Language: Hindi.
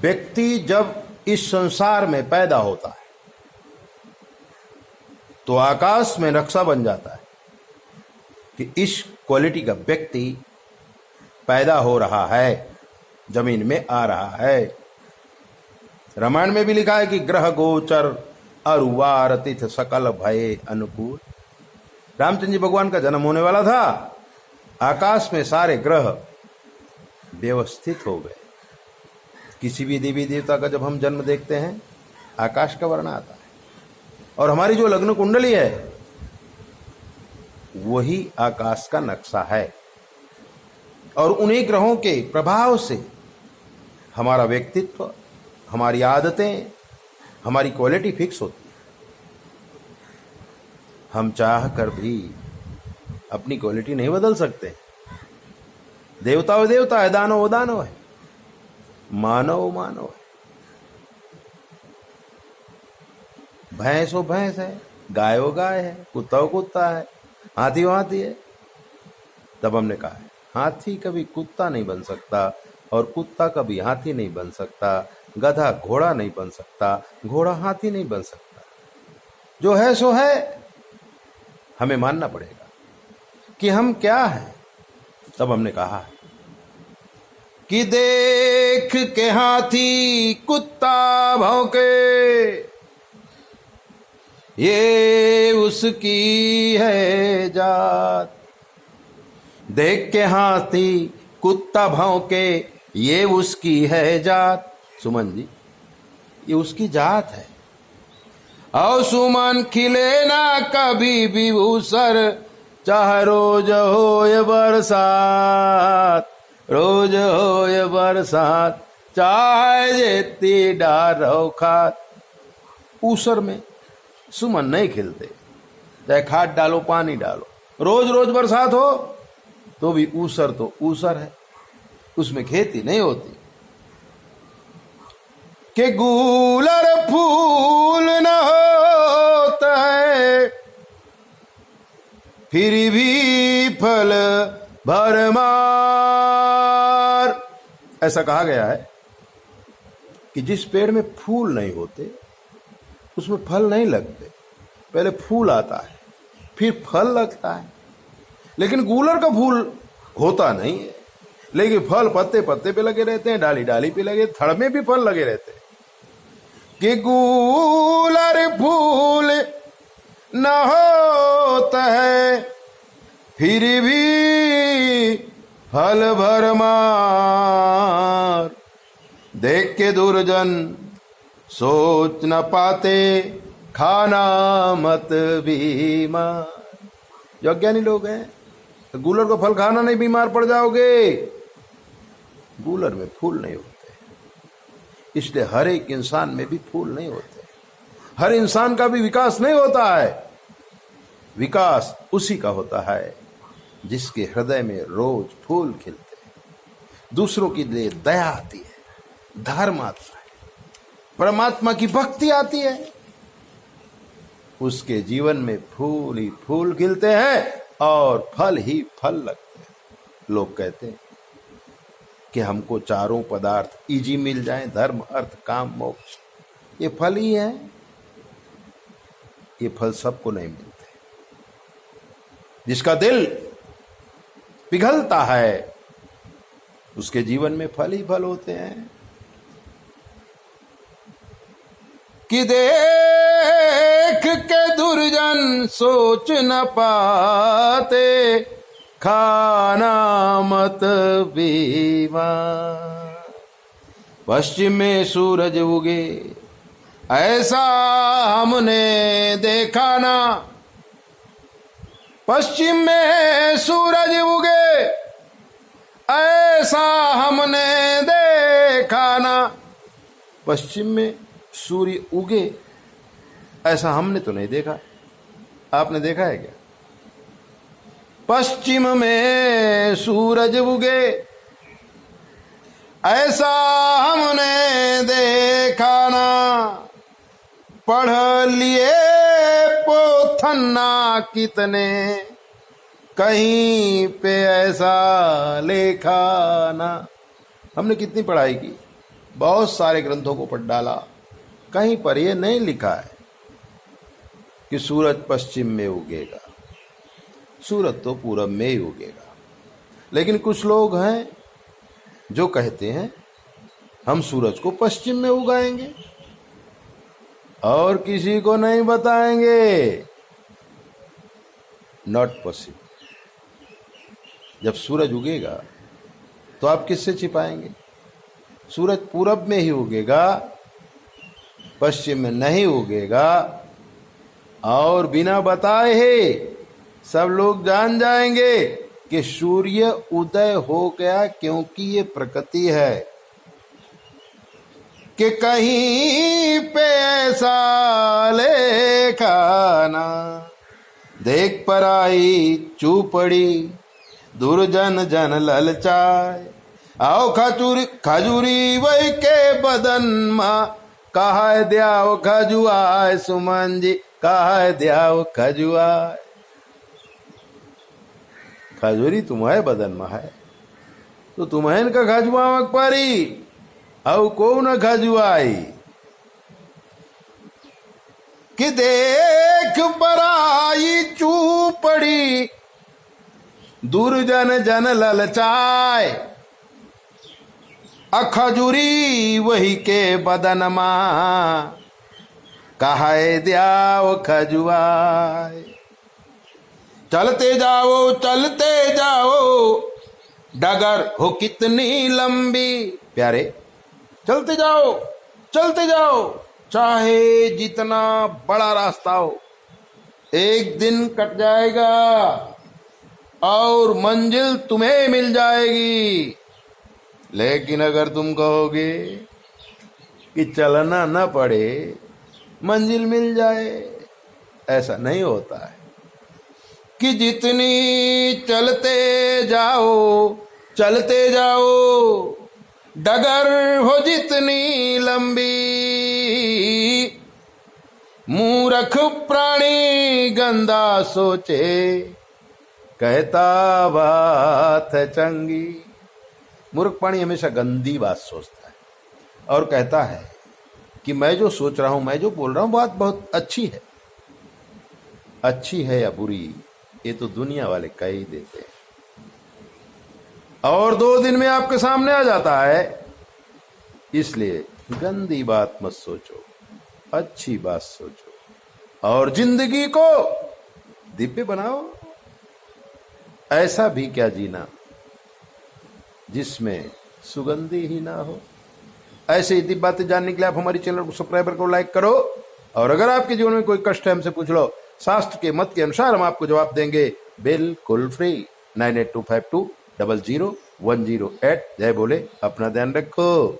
व्यक्ति जब इस संसार में पैदा होता है तो आकाश में नक्शा बन जाता है कि इस क्वालिटी का व्यक्ति पैदा हो रहा है, जमीन में आ रहा है। रामायण में भी लिखा है कि ग्रह गोचर अरुवार तिथ सकल भय अनुकूल। रामचंद्र जी भगवान का जन्म होने वाला था, आकाश में सारे ग्रह व्यवस्थित हो गए। किसी भी देवी देवता का जब हम जन्म देखते हैं आकाश का वर्ण आता है, और हमारी जो लग्न कुंडली है वही आकाश का नक्शा है। और उन्हीं ग्रहों के प्रभाव से हमारा व्यक्तित्व, हमारी आदतें, हमारी क्वालिटी फिक्स होती है। हम चाह कर भी अपनी क्वालिटी नहीं बदल सकते। देवता वो देवता है, दानव वो दानव है, मानव वो मानव है, भैंस वो भैंस है, गाय वो गाय है, कुत्ता वो कुत्ता है, हाथी वो हाथी है। तब हमने कहा है हाथी कभी कुत्ता नहीं बन सकता और कुत्ता कभी हाथी नहीं बन सकता, गधा घोड़ा नहीं बन सकता, घोड़ा हाथी नहीं बन सकता। जो है सो है, हमें मानना पड़ेगा कि हम क्या हैं। तब हमने कहा है कि देख के हाथी कुत्ता भौंके, ये उसकी है जात। देख के हाथी कुत्ता भौंके, ये उसकी है जात। सुमन जी, ये उसकी जात है। और सुमन खिले ना कभी भी ऊसर, चाहे रोज हो ये बरसात, रोज हो ये बरसात, चाहे जेती डारो खात। ऊसर में सुमन नहीं खिलते, चाहे खाद डालो पानी डालो, रोज रोज बरसात हो तो भी ऊसर तो ऊसर है, उसमें खेती नहीं होती। कि गूलर फूल न होता है, फिर भी फल भरमार। ऐसा कहा गया है कि जिस पेड़ में फूल नहीं होते उसमें फल नहीं लगते। पहले फूल आता है फिर फल लगता है। लेकिन गूलर का फूल होता नहीं है, लेकिन फल पत्ते पत्ते पे लगे रहते हैं, डाली डाली पे लगे, थड़ में भी फल लगे रहते हैं। कि गूलर फूल न होता है, फिर भी फल भरमार। देख के दुर्जन सोच न पाते, खाना मत बीमार। जो अज्ञानी लोग हैं तो गूलर को फल खाना नहीं, बीमार पड़ जाओगे। गूलर में फूल नहीं होते, इसलिए हर एक इंसान में भी फूल नहीं होते। हर इंसान का भी विकास नहीं होता है। विकास उसी का होता है जिसके हृदय में रोज फूल खिलते हैं, दूसरों के लिए दया आती है, धर्म आता है, परमात्मा की भक्ति आती है। उसके जीवन में फूल ही फूल खिलते हैं और फल ही फल लगते हैं। लोग कहते हैं कि हमको चारों पदार्थ इजी मिल जाएं, धर्म अर्थ काम मोक्ष, ये फल ही है। ये फल सबको नहीं मिलते। जिसका दिल पिघलता है उसके जीवन में फल ही फल होते हैं। कि देख के दुर्जन सोच न पाते, खाना मत बीमार। पश्चिम में सूरज उगे ऐसा हमने देखा ना, पश्चिम में सूरज उगे ऐसा हमने देखा ना। पश्चिम में सूर्य उगे ऐसा हमने तो नहीं देखा। आपने देखा है क्या? पश्चिम में सूरज उगे ऐसा हमने देखा ना। पढ़ लिए पोथन्ना कितने, कहीं पे ऐसा लेखा ना। हमने कितनी पढ़ाई की, बहुत सारे ग्रंथों को पढ़ डाला, कहीं पर यह नहीं लिखा है कि सूरज पश्चिम में उगेगा। सूरज तो पूरब में ही उगेगा। लेकिन कुछ लोग हैं जो कहते हैं हम सूरज को पश्चिम में उगाएंगे और किसी को नहीं बताएंगे। Not possible. जब सूरज उगेगा तो आप किससे छिपाएंगे? सूरज पूरब में ही उगेगा, पश्चिम में नहीं उगेगा। और बिना बताए ही सब लोग जान जाएंगे कि सूर्य उदय हो गया, क्योंकि ये प्रकृति है कि कहीं पे ऐसा लेखा ना देख पर आई चूपड़ी दुर्जन जन ललचाए। आओ खजूरी वही के बदन माँ कहा द्याव खजुआए। सुमन जी कहा द्याव खजुआए। खजूरी तुम्हारे बदन में है तो तुम्हें का खजुआवक परी औ को न खजुआई कि देख पराई चूपड़ी दुर्जन जन ललचाए। अखजूरी वही के बदन मां कहे द्याव खजुआए। चलते जाओ डगर हो कितनी लंबी। प्यारे चलते जाओ चाहे जितना बड़ा रास्ता हो, एक दिन कट जाएगा और मंजिल तुम्हें मिल जाएगी। लेकिन अगर तुम कहोगे कि चलना न पड़े मंजिल मिल जाए, ऐसा नहीं होता है कि जितनी चलते जाओ डगर हो जितनी लंबी। मूर्ख प्राणी गंदा सोचे कहता बात है चंगी। मूर्ख प्राणी हमेशा गंदी बात सोचता है और कहता है कि मैं जो सोच रहा हूं, मैं जो बोल रहा हूं, बात बहुत अच्छी है। अच्छी है या बुरी ये तो दुनिया वाले कह ही देते हैं और 2 दिन में आपके सामने आ जाता है। इसलिए गंदी बात मत सोचो, अच्छी बात सोचो और जिंदगी को दिव्य बनाओ। ऐसा भी क्या जीना जिसमें सुगंधी ही ना हो। ऐसे ही दिव्य बातें जानने के लिए आप हमारी चैनल को सब्सक्राइबर को लाइक करो। और अगर आपके जीवन में कोई कष्ट है हमसे पूछ लो, शास्त्र के मत के अनुसार हम आपको जवाब देंगे बिल्कुल फ्री। 9825200108। जय बोले, अपना ध्यान रखो।